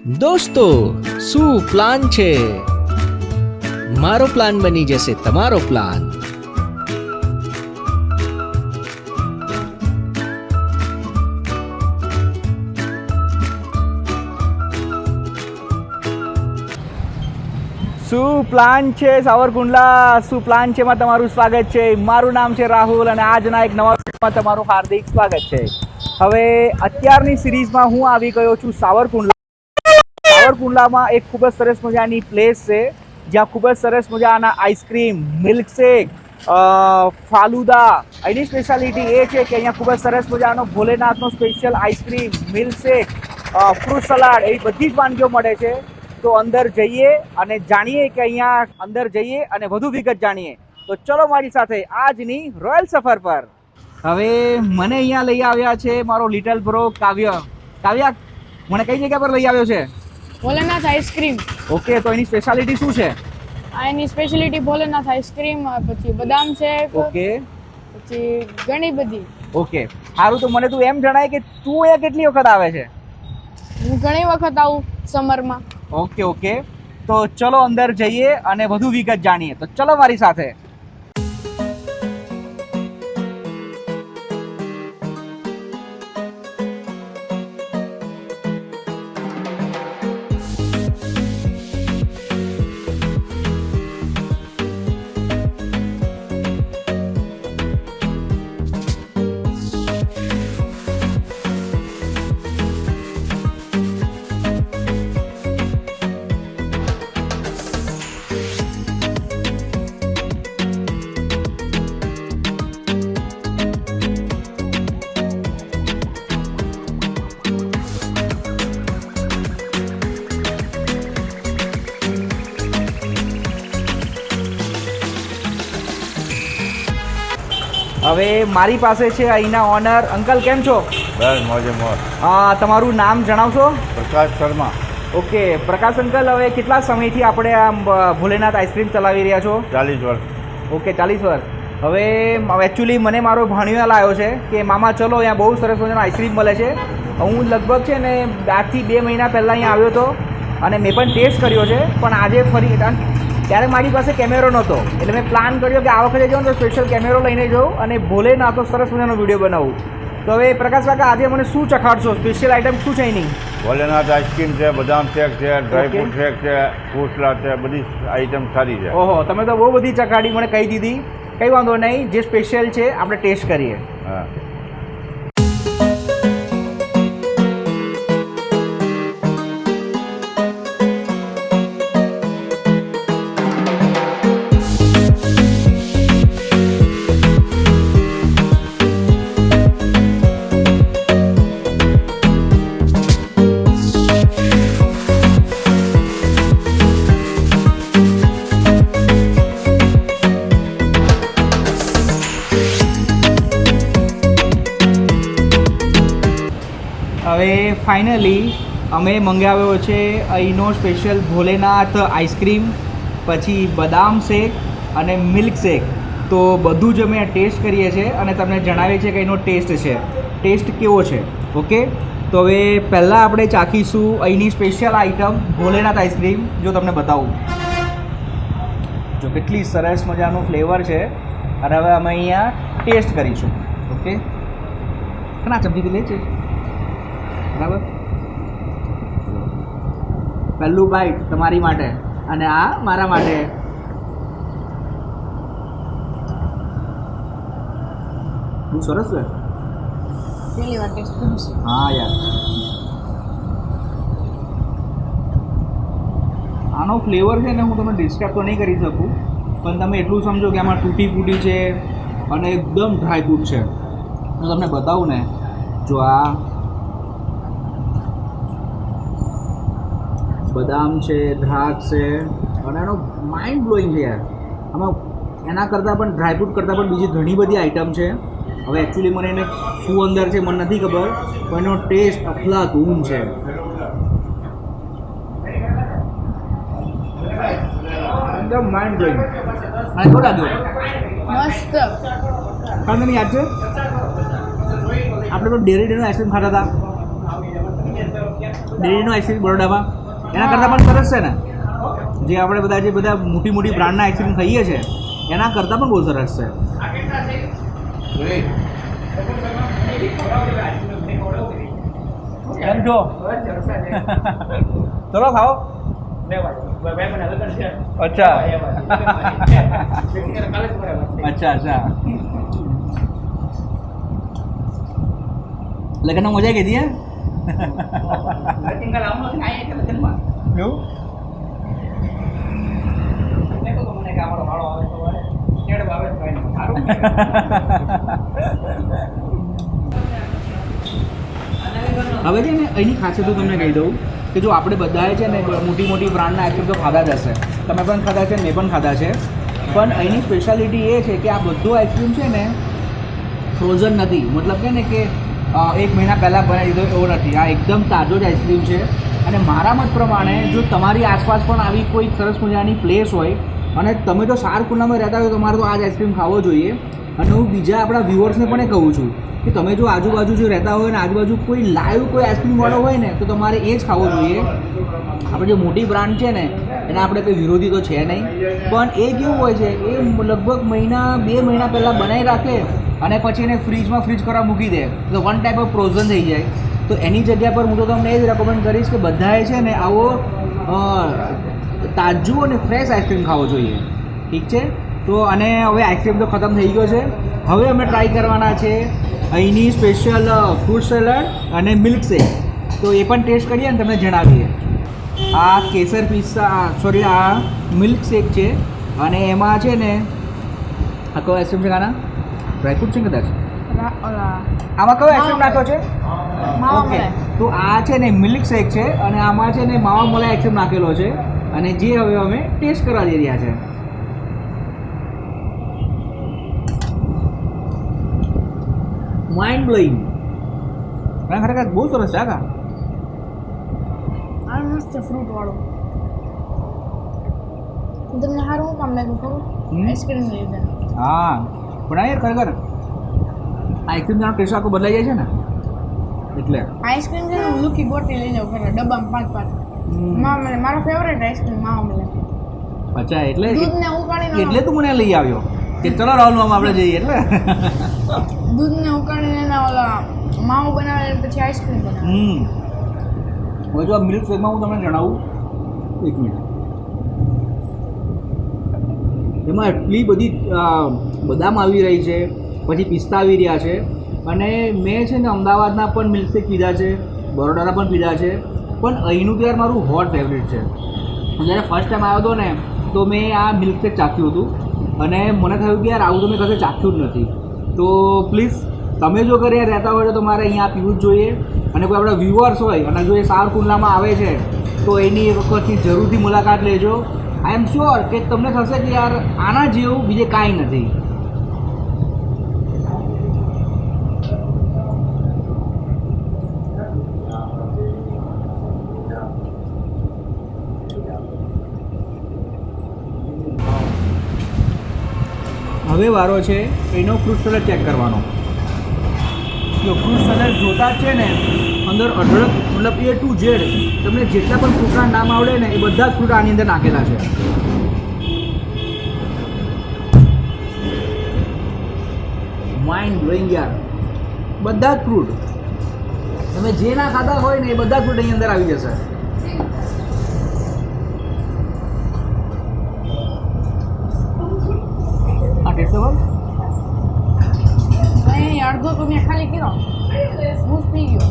દોસ્તો શું પ્લાન છે? મારો પ્લાન બની જશે તમારો પ્લાન. શું પ્લાન છે સાવરકુંડલા? શું પ્લાન છે માં તમારું સ્વાગત છે. મારું નામ છે રાહુલ અને આજના એક નવા વિડીયોમાં તમારું હાર્દિક સ્વાગત છે. હવે અત્યારની સિરીઝમાં હું આવી ગયો છું સાવરકુંડલા. સાવરકુંડલામાં એક ખૂબ જ સરસ મજાની પ્લેસ છે જ્યાં ખૂબ જ સરસ મજાના આઈસ્ક્રીમ, મિલ્કશેક, ફાલુદા. એની સ્પેશિયાલિટી એ છે કે અહીંયા ખૂબ જ સરસ મજાનો ભોલેનાથનો special ice cream, milkshake, fruit salad એવી બધી જ વાનગીઓ મળે છે. તો અંદર જઈએ અને જાણીએ કે અહીંયા અંદર જઈએ અને વધુ વિગત જાણીએ. તો ચલો મારી સાથે આજની રોયલ સફર પર. હવે મને અહીંયા લઈ આવ્યા છે મારો લિટલ બ્રો કાવ્ય. કાવ્યા, મને કઈ જગ્યા પર લઈ આવ્યો છે? ભોલેનાથ આઈસ્ક્રીમ. ઓકે, તો એની સ્પેશિયાલિટી શું છે? એની સ્પેશિયાલિટી ભોલેનાથ આઈસ્ક્રીમ, પછી બદામ શેક, ઓકે, પછી ઘણી બધી. ઓકે, સારું. તો મને તું એમ જણાય કે તું અહીંયા કેટલી વખત આવે છે? હું ઘણી વખત આવું સમરમાં. ઓકે ઓકે, તો ચલો અંદર જઈએ અને વધુ વિગત જાણીએ. તો ચલો મારી સાથે. હવે મારી પાસે છે અહીંના ઓનર અંકલ. કેમ છો? બસ મોજે મોજ. તમારું નામ જણાવશો? પ્રકાશ શર્મા. ઓકે પ્રકાશ અંકલ, હવે કેટલા સમયથી આપણે આ ભોલેનાથ આઈસ્ક્રીમ ચલાવી રહ્યા છો? 40 વર્ષ. ઓકે, 40 વર્ષ. હવે એકચ્યુઅલી મને મારો ભાણિયો લાવ્યો છે કે મામા ચલો અહીંયા બહુ સરસ મજાનો આઈસ્ક્રીમ મળે છે. હું લગભગ છે ને 8 થી 2 મહિના પહેલાં અહીંયા આવ્યો હતો અને મેં પણ ટેસ્ટ કર્યો છે. પણ આજે ફરી ત્યારે મારી પાસે કેમેરો નહોતો એટલે મેં પ્લાન કર્યો કે આ વખતે જાઉં તો સ્પેશિયલ કેમેરો લઈને જાઉં અને ભોલેનાથનો સરસ મજાનો વિડીયો બનાવું. તો હવે પ્રકાશ કાકા, આજે મને શું ચખાડશો? સ્પેશિયલ આઈટમ શું છે એની? ભોલેનાથ આઈસ્ક્રીમ છે, બદામ શેક છે, ડ્રાયફ્રૂટ શેક છે, ફ્રૂટ સલાડ છે, બધી આઈટમ સારી છે. ઓહો, તમે તો બહુ બધી ચખાડી, મને કહી દીધી. કંઈ વાંધો નહીં, જે સ્પેશિયલ છે આપણે ટેસ્ટ કરીએ. હા. હવે ફાઇનલી અમે મંગાવ્યો છે અહીંનો સ્પેશિયલ ભોલેનાથ આઈસ્ક્રીમ, પછી બદામ શેક અને મિલ્ક શેક. તો બધું જ અમે ટેસ્ટ કરીએ છીએ અને તમને જણાવીએ છીએ કે એનો ટેસ્ટ છે, ટેસ્ટ કેવો છે. ઓકે, તો હવે પહેલાં આપણે ચાખીશું અહીંની સ્પેશિયલ આઈટમ ભોલેનાથ આઈસ્ક્રીમ. જો તમને બતાવું, જો કેટલી સરસ મજાનું ફ્લેવર છે. અને હવે અમે અહીંયા ટેસ્ટ કરીશું. ઓકે, ઘણા ચમચીથી લે છે બરાબર. પહેલું બાઈટ તમારી માટે અને આ મારા માટે. બહુ સરસ છે. પહેલી વાર ટેસ્ટ કરું છું. હા યાર, આનો ફ્લેવર છે ને હું તમને ડિસ્ક્રાઇબ તો નહીં કરી શકું, પણ તમે એટલું સમજો કે આમાં તૂટી ફૂટી છે અને એકદમ ડ્રાય ફ્રૂટ છે. હું તમને બતાવું ને, જો આ બદામ છે, દ્રાક્ષ છે અને એનો માઇન્ડ બ્લોઈંગ છે યાર. આમાં એના કરતાં પણ ડ્રાયફ્રૂટ કરતાં પણ બીજી ઘણી બધી આઈટમ છે. હવે એકચ્યુઅલી મને એને શું અંદર છે મને નથી ખબર, પણ એનો ટેસ્ટ અફલાતૂન છે. એકદમ માઇન્ડ બ્લોઈંગ. અને કેવો લાગ્યો? મસ્ત. તમને યાદ છે આપણે તો ડેરી આઈસ્ક્રીમ ખાતા હતા? ડેરીનો આઈસ્ક્રીમ બરોડામાં એના કરતાં પણ સરસ છે ને, જે આપણે બધા મોટી મોટી બ્રાન્ડના આઈસ્ક્રીમ ખાઈએ છીએ એના કરતાં પણ બહુ સરસ છે. કેમ છો? ચલો ખાઓ. અચ્છા અચ્છા લગ્નમાં મજા ગઈ હતી હે? એવું? હવે છે ને અહીંની ખાસિયત હું તમને કહી દઉં કે જો આપણે બધાએ છે ને મોટી મોટી બ્રાન્ડના આઈસ્ક્રીમ તો ખાધા જ હશે, તમે પણ ખાધા છે, મેં પણ ખાધા છે, પણ અહીંની સ્પેશિયાલિટી એ છે કે આ બધું આઈસ્ક્રીમ છે ને ફ્રોઝન નથી, મતલબ કે ને કે 1 મહિના પહેલાં બનાવી દીધો એવો નથી. આ એકદમ તાજો જ આઈસ્ક્રીમ છે. અને મારા મત પ્રમાણે જો તમારી આસપાસ પણ આવી કોઈ સરસ મજાની પ્લેસ હોય અને તમે તો સાવરકુંડલામાં રહેતા હોય તો તમારે તો આ જ આઈસ્ક્રીમ ખાવો જોઈએ. અને હું બીજા આપણા વ્યુઅર્સને પણ કહું છું કે તમે જો આજુબાજુ જો રહેતા હોય ને આજુબાજુ કોઈ લાઈવ કોઈ આઈસ્ક્રીમવાળો હોય ને તો તમારે એ જ ખાવો જોઈએ. આપણે જે મોટી બ્રાન્ડ છે ને એના આપણે કંઈ વિરોધી તો છે નહીં, પણ એ કેવું હોય છે એ લગભગ 1-2 મહિના પહેલાં બનાવી રાખે અને પછી એને ફ્રીજમાં ફ્રીજ કરવા મૂકી દે તો વન ટાઈપ ઓફ ફ્રોઝન થઈ જાય. તો એની જગ્યા પર હું તો તમને એ જ રેકમેન્ડ કરીશ કે બધાએ છે ને આવો તાજું અને ફ્રેશ આઈસ્ક્રીમ ખાવો જોઈએ. ઠીક છે? તો અને હવે આઈસ્ક્રીમ તો ખતમ થઈ ગયો છે. હવે અમે ટ્રાય કરવાના છે અહીંની સ્પેશિયલ ફ્રૂટ સલાડ અને મિલ્ક શેક. તો એ પણ ટેસ્ટ કરીએ અને તમને જણાવીએ. આ કેસર પિસ્તા આ મિલ્ક શેક છે અને એમાં છે ને આ કયો આઈસ્ક્રીમ છે કાના? ડ્રાયફ્રૂટ છે કદાચ. આમાં કયો આઈસ્ક્રીમ નાખ્યો છે? ઓકે, તો આ છે ને મિલ્ક શેક છે અને આમાં છે ને માવા મલાઈ આઈસ્ક્રીમ નાખેલો છે અને જે હવે અમે ટેસ્ટ કરવા જઈ રહ્યા છે. Mind blowing. ખરેખર બહુ સરસ છે. આ મસ્ત ફ્રૂટ વાળો. તમને સારું હું કામ લાગ્યું ખબર? આઈસ્ક્રીમ લીધે. હા, પણ આ યાર ખરેખર આઈસ્ક્રીમનો ટેસ્ટ આખો બદલાઈ જાય છે ને એટલે. આઈસ્ક્રીમ છે ને હું લુકી બોટલ લઈ જાઉં ઘરે ડબ્બામાં 5 મારો ફેવરેટ આઈસ્ક્રીમ માવા મળે. અચ્છા, એટલે દૂધને ઉકાળીને એટલે તું મને લઈ આવ્યો કે ચલો રાહુલ મામા આપણે જઈએ એટલે. દૂધને ઉકાળીને એના ઓલા માવો બનાવે પછી આઈસ્ક્રીમ બનાવે. હવે જો આ મિલ્ક શેકમાં હું તમને જણાવું, 1 મિનિટ. એમાં એટલી બધી બદામ આવી રહી છે, પછી પિસ્તા આવી રહ્યા છે અને મેં છે ને અમદાવાદના પણ મિલ્કશેક પીધા છે, બરોડાના પણ પીધા છે, પણ અહીંનું તો યાર મારું હોટ ફેવરેટ છે. જ્યારે ફર્સ્ટ ટાઈમ આવ્યો હતો ને તો મેં આ મિલ્કશેક ચાખ્યું હતું અને મને થયું કે યાર આવું તો મેં કશે ચાખ્યું જ નથી. તો પ્લીઝ તમે જો ઘરે રહેતા હોય તો તમારે અહીંયા પીવું જ જોઈએ. અને કોઈ આપણા વ્યુઅર્સ હોય અને જો એ સાવરકુંડલામાં આવે છે તો એની એક વખતની જરૂરથી મુલાકાત લેજો. આઈ એમ શ્યોર કે તમને થશે કે યાર આના જેવું બીજે કાંઈ નથી. હવે વારો છે એનો ફ્રૂટ સલાડ ચેક કરવાનો. જો ફ્રૂટ સલાડ જોતા જ છે ને અંદર અઢળક મતલબ A to Z તમને જેટલા પણ ફ્રૂટના નામ આવડે ને એ બધા જ ફ્રૂટ આની અંદર નાખેલા છે. માઇન્ડ બ્લોઈંગ યાર. બધા જ ફ્રૂટ તમે જે ના ખાતા હોય ને એ બધા જ ફ્રૂટ અહીં અંદર આવી જશે. આ ટેસ્ટ કરો. અડધો તો મેં ખાલી કર્યો, હું પી ગયો.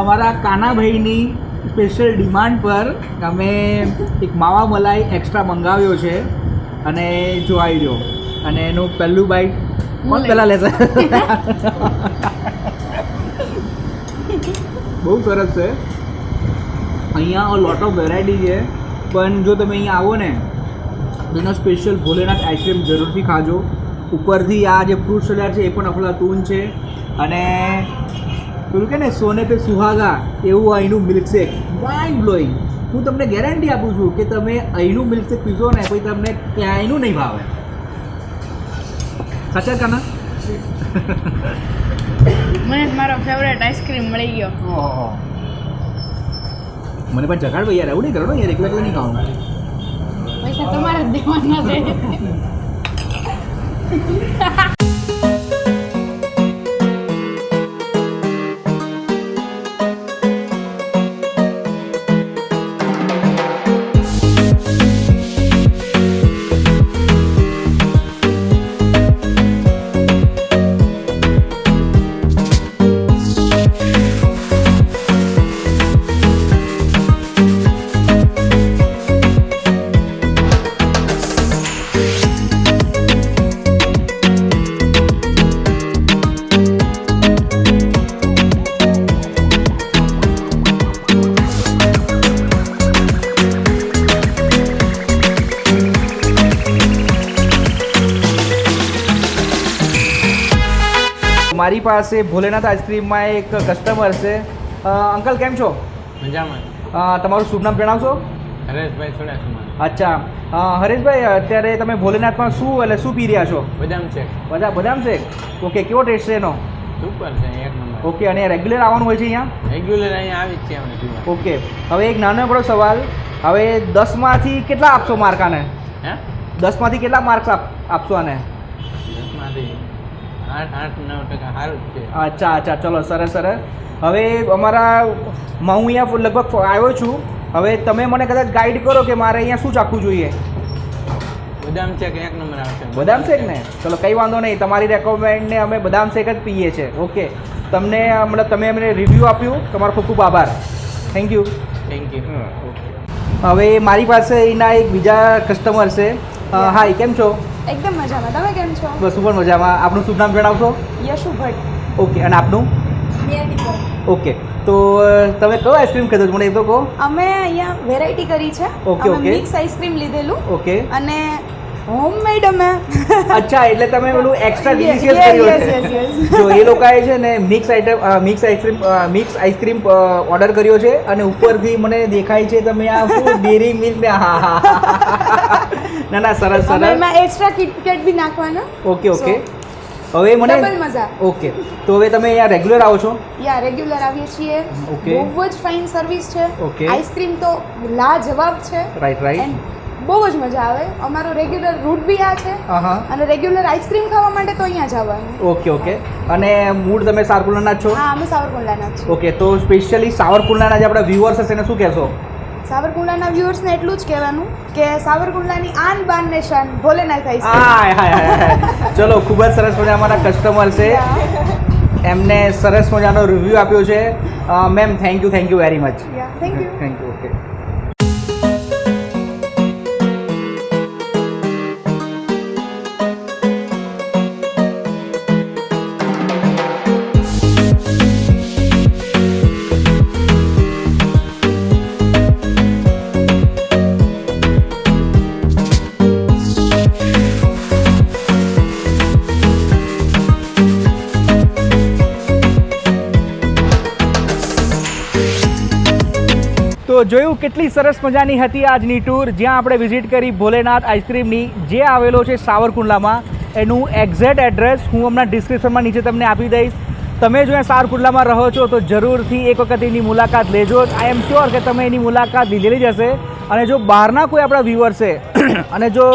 અમારા કાનાભાઈની સ્પેશિયલ ડિમાન્ડ પર અમે એક માવા મલાઈ એક્સ્ટ્રા મંગાવ્યો છે અને જો આવી રહ્યો અને એનું પહેલું બાઈટ કોણ પહેલાં લેશે? બહુ સરસ છે. અહીંયા લોટ ઓફ વેરાયટી છે, પણ જો તમે અહીંયા આવો ને તો એનો સ્પેશિયલ ભોલેનાથ આઈસ્ક્રીમ જરૂરથી ખાજો. ઉપરથી આ જે ફ્રૂટ સલાડ છે એ પણ અફલાતૂન છે અને પેલું કે ને સોને પે સુહાગા એવું અહીંનું મિલ્કશેક માઇન્ડ બ્લોઈંગ. હું તમને ગેરંટી આપું છું કે તમે અહીંનું મિલ્કશેક પીશો ને પછી તમને ક્યાંયનું નહીં ભાવે. સાચા કાના? મને મારો ફેવરેટ આઈસ્ક્રીમ મળી ગયો. ઓહો, મને પણ જગાડ ભાઈ યાર, એવું નહીં કરો યાર, એકલા એકલા નહીં ખાવાનું. પૈસા તમારે જ દેવાના છે. મારી પાસે ભોલેનાથ આઈસ્ક્રીમમાં એક કસ્ટમર છે. અંકલ કેમ છો? મજામાં. તમારું શુભ નામ જણાવશો? હરેશભાઈ થોડા અચ્છા, હરેશભાઈ અત્યારે તમે ભોલેનાથમાં શું પી રહ્યા છો? બદામ શેક. બદામ શેક. ઓકે, કેવો ટેસ્ટ છે એનો? સુપર છે, એક નંબર. ઓકે, અને રેગ્યુલર આવવાનું હોય છે અહીંયા? રેગ્યુલર અહીંયા આવી જ છે અમને પીવા. ઓકે, હવે એક નાનો એવો સવાલ, હવે 10માંથી કેટલા આપશો માર્ક આને? હે? 10માંથી કેટલા માર્ક્સ આપશો આને? 10માંથી 8-9% સારું જ છે. અચ્છા, ચલો સરસ. હવે અમારા હું અહીંયા લગભગ આવ્યો છું. હવે તમે મને કદાચ ગાઈડ કરો કે મારે અહીંયા શું ચાખવું જોઈએ? બદામ શેક એક નંબર આવશે. બદામ શેક ને? ચલો કંઈ વાંધો નહીં, તમારી રેકમેન્ડને અમે બદામ શેક જ પીએ છીએ. ઓકે, તમે અમને રિવ્યૂ આપ્યું, તમારો ખૂબ ખૂબ આભાર. Thank you. Thank you. હવે મારી પાસે એના એક બીજા કસ્ટમર છે. હાય, કેમ છો? એકદમ મજામાં. તમે કેમ છો? બસ હું પણ મજામાં. આપનું શુભ નામ જણાવશો? યશુ ભટ્ટ. ઓકે, અને આપનું? ઓકે, તો તમે કયો આઈસ્ક્રીમ ખાધો મને એ તો કહો. અમે અહીંયા વેરાયટી કરી છે. Okay, okay. મિક્સ આઈસ્ક્રીમ લીધેલુનું. ઓકે. અને હોમમેડ અમે. અચ્છા, એટલે તમે પેલું એક્સ્ટ્રા ડિલિશિયસ કર્યું છે. જો એ લોકોએ છે ને મિક્સ આઈસ્ક્રીમ ઓર્ડર કર્યો છે અને ઉપરથી મને દેખાય છે તમે આ શું ડેરી મિલ્ક ને ના સરસ. અમે એમાં એક્સ્ટ્રા કિટકેટ બી નાખવાના. ઓકે. હવે મને ડબલ મજા. ઓકે, તો હવે તમે અહીંયા રેગ્યુલર આવો છો? યા રેગ્યુલર આવીએ છીએ. ઓકે. બહુ જ ફાઇન સર્વિસ છે. ઓકે. આઈસ્ક્રીમ તો લાજવાબ છે. રાઈટ. And બહુ જ મજા આવે. અમારો રેગ્યુલર રૂટ બી આ છે. હા. અને રેગ્યુલર આઈસ્ક્રીમ ખાવા માટે તો અહીંયા જ આવવાનું. ઓકે. અને મૂળ તમે સાવરકુંડલાના જ છો? હા, અમે સાવરકુંડલાના જ છીએ. ઓકે, તો સ્પેશિયલી સાવરકુંડલાના જે આપણા વ્યુઅર્સ હશે એને શું કહેશો? સાવરકુંડલાના વ્યુઅર્સને એટલું જ કહેવાનું કે સાવરકુંડલાની આન બાન ને શાન ભોલેનાથ આઈસ ક્રીમ. હાય. ચલો, ખૂબ જ સરસ મજા અમારા કસ્ટમર છે, એમને સરસ મજાનો રિવ્યૂ આપ્યો છે. Ma'am, thank you very much. Thank you. Okay. તો જોયું કેટલી સરસ મજાની હતી આજની ટૂર, જ્યાં આપણે વિઝિટ કરી ભોલેનાથ આઈસ્ક્રીમની, જે આવેલો છે સાવરકુંડલામાં. એનું એક્ઝેક્ટ એડ્રેસ હું હમણાં ડિસ્ક્રિપ્શનમાં નીચે તમને આપી દઈશ. તમે જો અહીંયા સાવરકુંડલામાં રહો છો તો જરૂરથી એક વખત એની મુલાકાત લેજો. આઈ એમ શ્યોર કે તમે એની મુલાકાત લીધેલી જ હશે. અને જો બહારના કોઈ આપણા વ્યુઅર છે અને જો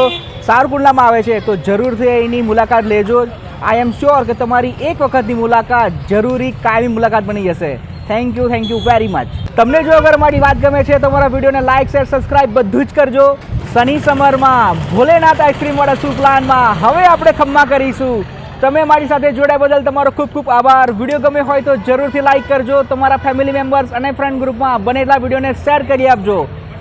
સાવરકુંડલામાં આવે છે તો જરૂરથી એની મુલાકાત લેજો. આઈ એમ શ્યોર કે તમારી એક વખતની મુલાકાત જરૂરી કાયમી મુલાકાત બની જશે. Thank you very much. તમને જો અગર મારી વાત ગમે છે તો મારા વિડીયોને લાઇક, શેર, સબસ્ક્રાઇબ બધું જ કરજો. શનિ સમરમાં ભોલેનાથ આઈસ્ક્રીમવાળા સુપ્લાનમાં હવે આપણે ખમ્મા કરીશું. તમે મારી સાથે જોડાયા બદલ તમારો ખૂબ ખૂબ આભાર. વિડીયો ગમે હોય તો જરૂરથી લાઇક કરજો. તમારા ફેમિલી મેમ્બર્સ અને ફ્રેન્ડ ગ્રુપમાં બનેલા વિડીયોને શેર કરી આપજો.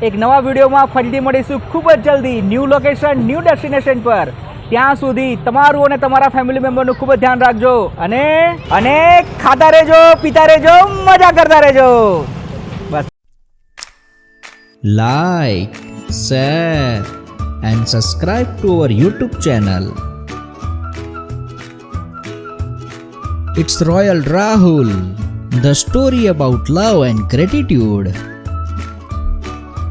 એક નવા વિડીયોમાં ફરીથી મળીશું ખૂબ જ જલ્દી, ન્યૂ લોકેશન, ન્યૂ ડેસ્ટિનેશન પર. ત્યાં સુધી તમારું અને તમારા ફેમિલી મેમ્બરનું ખૂબ જ ધ્યાન રાખજો. અને ખાતા રહેજો, પીતા રહેજો, મજા કરતા રહેજો. બસ. Like, share and subscribe to our YouTube channel. It's Royal Rahul. The story about love and gratitude.